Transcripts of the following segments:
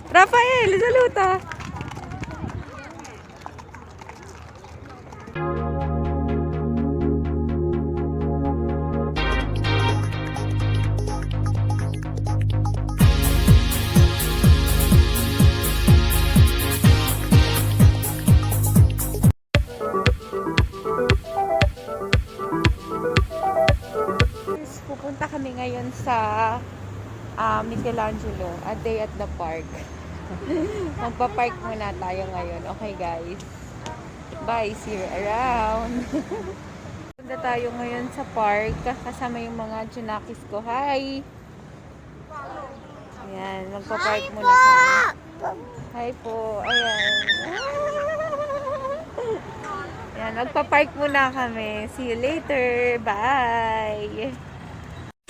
Rafael, saluta. Pupunta kami ngayon sa Michelangelo, a day at the park. Magpa-park muna tayo ngayon. Okay guys. Bye, see you around. Punta tayo ngayon sa park kasama yung mga junakis ko. Hi! Ayan, magpa-park muna kami. Hi po. Ayan. Ayan, magpa-park muna kami. See you later. Bye!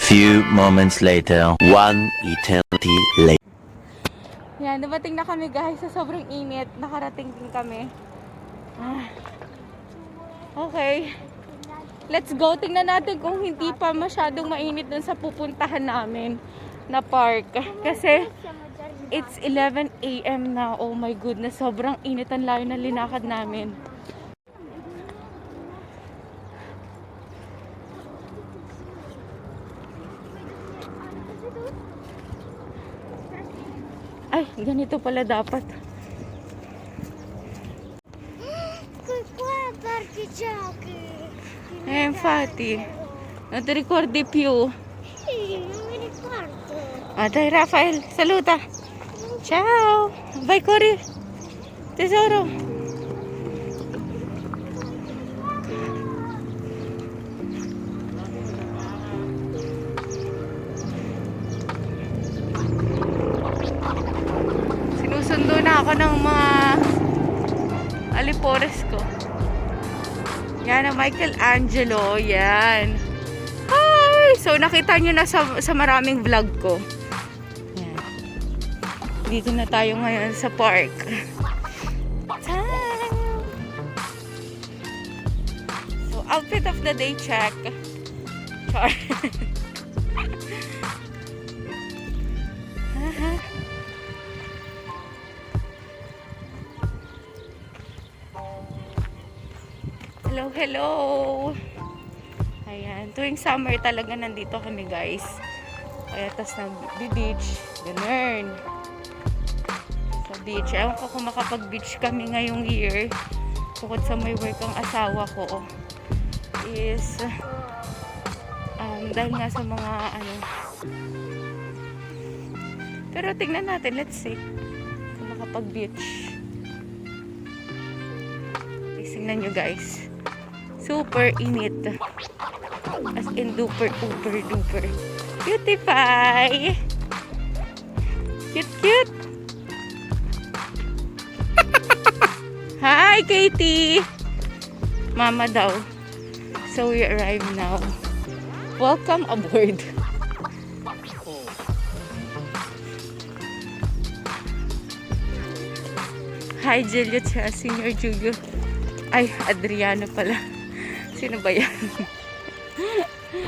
Few moments later, one eternity later. Yan, dumating na kami guys sa sobrang init. Nakarating din kami. Okay. Let's go. Tingnan natin kung hindi pa masyadong mainit dun sa pupuntahan namin na park. Kasi it's 11 AM na. Oh my goodness. Sobrang init ang layo na linakad namin. Ay, ganito pala dapat. Infatti, non ti ricordi più? Sì, non mi ricordo. Ah, dai Rafael, saluta. Ciao. Vai, corri. Tesoro. Sinusundo na ako ng mga alipores ko. Yan ang Michelangelo. Yan. Hi! So, nakita nyo na sa maraming vlog ko. Yan. Dito na tayo ngayon sa park. Time! So, outfit of the day check. Char. Hello, hello! Ayan, tuwing summer talaga nandito kami guys. Kaya tas nag-beach, ganun. Sa beach, ewan ko kung makapag-beach kami ngayong year. Bukod sa may work ang asawa ko is dahil nga sa mga ano. Pero tingnan natin, let's see kung makapag-beach. Tingnan nyo guys. Super init. As in duper, uber, duper. Cutie-pie! Cute, cute! Hi, Katie! Mama daw. So, we arrive now. Welcome aboard. Hi, Julio. Senior Julio. Ay, Adriano pala. Sino ba yan?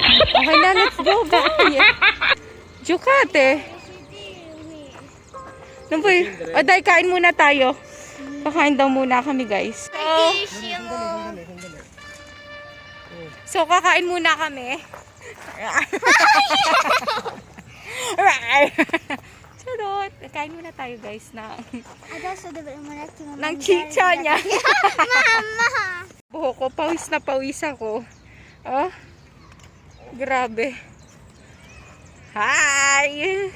Okay na, let's go. Bye. Jukate. Ano ba yun? O, dahil kain muna tayo. Pakain daw muna kami, guys. So, kakain muna kami. Charot. Kain muna tayo, guys, ng chicha niya. Mama! Buho ko, pawis na pawis ako. Oh, grabe. Hi!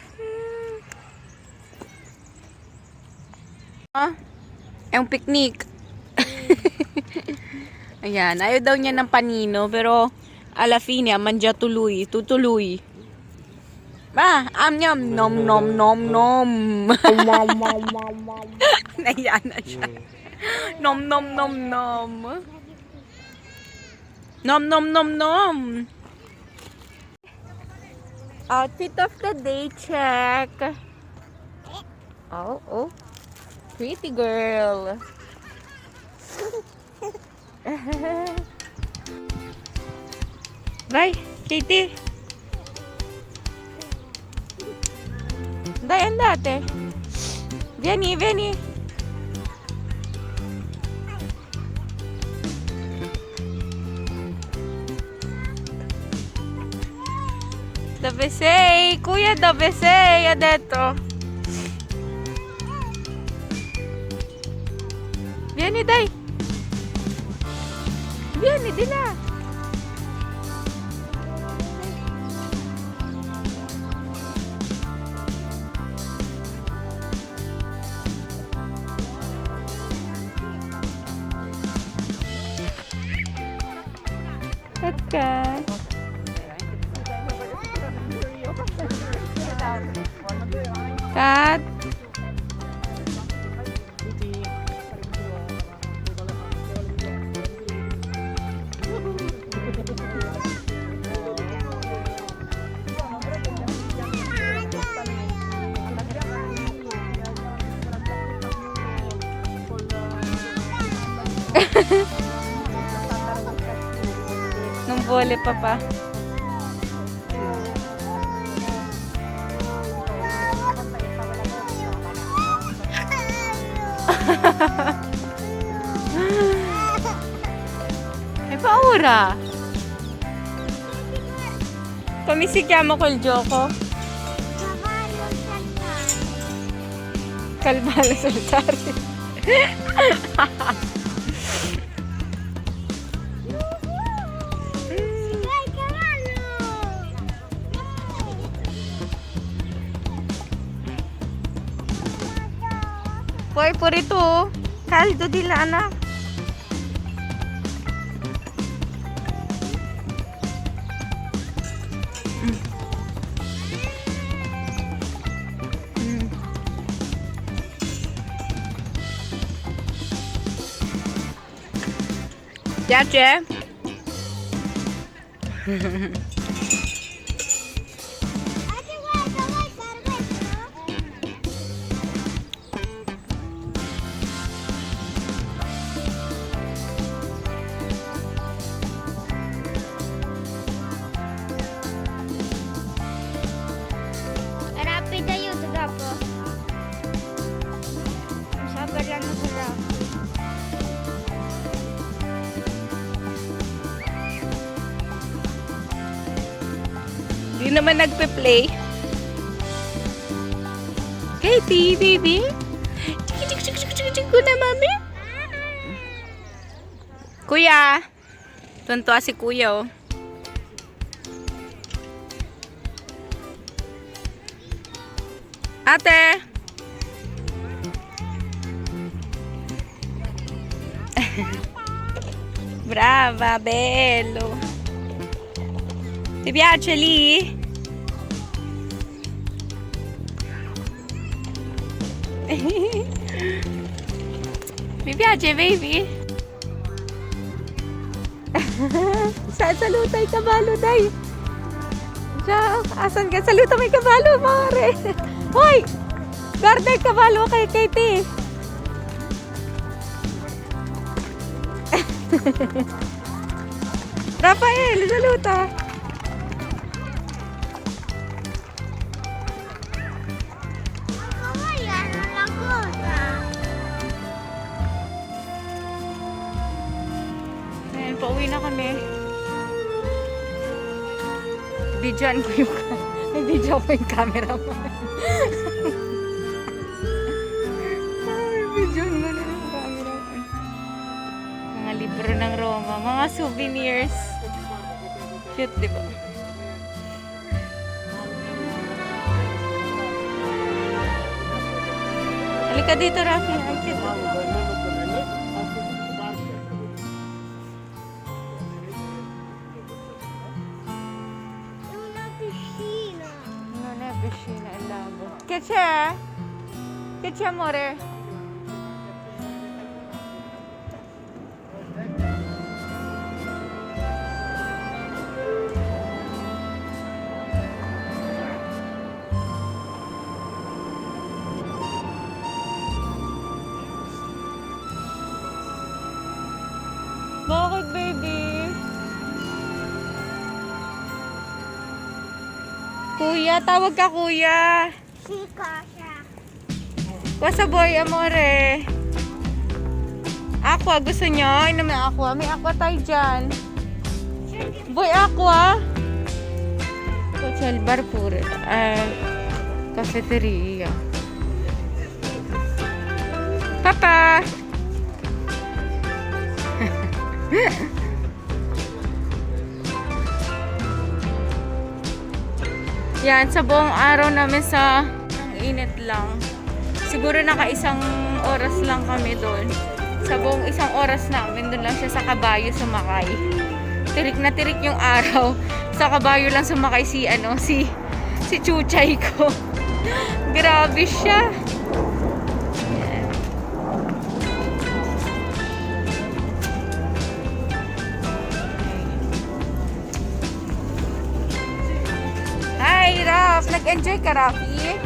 Yung picnic. Ayan, ayaw daw niya ng panino, pero ala fine, manja tuloy, tutuloy. Nyam, nom, nom, nom, nom. Naiya na siya. Nom, nom, nom, nom. Nom, nom, nom, nom. Outfit of the day check. Oh, oh. Pretty girl. Bye, Katie. Dai, andate. Vieni, vieni. Dove sei? Kuya, dove sei? Ha detto. Vieni, dai. Vieni, di là. Okay. Cut. Non vuole papà. Hai paura? Come si chiama quel gioco? Cavallo saltare. Calmare saltare. Dai, cavallo! Puoi pure tu? Caldo di lana. Piace? Ate, guarda, guarda, questo. Rapid aiuto dopo. Mi sta parlando con Rapid. Di naman nagpe-play. Katie, baby. Chik ko na, mami. Kuya. Tuntua si kuya, oh. Ate. Brava, bello. Ti piace lì? Mi piace, baby? Saluta il cavallo, dai. Ciao. Asan ka? Saluta mo yung cavallo, mare. Hoy! Guarda il cavallo kay Katie. Rafael, saluta. Ayan, pauwi na kami. Videoan ko yung video ko yung camera mo. Videoan mo na yung camera mo. Mga libro ng Roma, mga souvenirs. Cute, diba? Halika dito, Rafi. Ang cute. Una piscina. Non è piscina, è lago. Che c'è? Che c'è, amore? Bakit, baby? Kuya, tawag ka, kuya. Sika siya. Kwasa boy, amore. Aqua, gusto nyo? Inom ng aqua. May aqua tayo dyan. Boy, aqua. Hotel bar pure. Cafeteria. Papa! Yan, sa buong araw namin sa ang init lang. Siguro naka-isang oras lang kami doon. Sa buong isang oras namin, doon lang siya sa kabayo sumakay. Tirik na tirik yung araw. Sa kabayo lang sumakay si Chuchay ko. Grabe siya. Yan. Hi, Raf! Nag-enjoy ka, Rafi?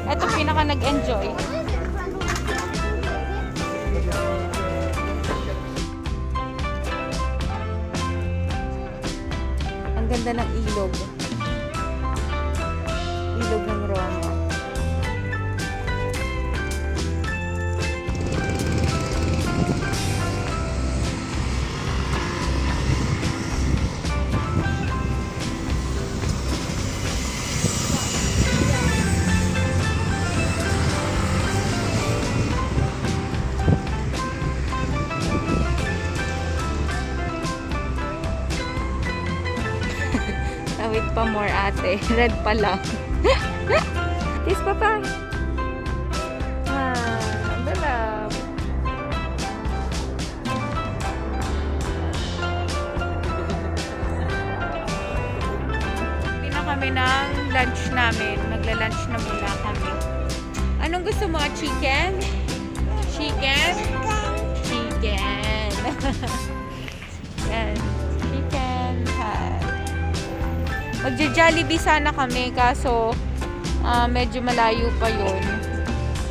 Ito pinaka nag-enjoy. Ang ganda ng ilog. Ilog ng Roma. Wait pa more ate. Red pa lang. Kiss papa. Love. Hindi na kami ng lunch namin. Magla-lunch na muna kami. Anong gusto mo? Chicken? Chicken? Chicken. Yan. Chicken. Magja-Jollibee sana kami kaso medyo malayo pa yun.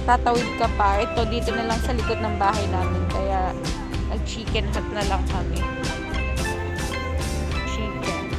Tatawid ka pa. Ito dito na lang sa likod ng bahay namin. Kaya nag-chicken hut na lang kami. Chicken.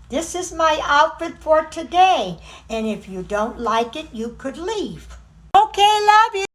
This is my outfit for today, and if you don't like it, you could leave. Okay, love you.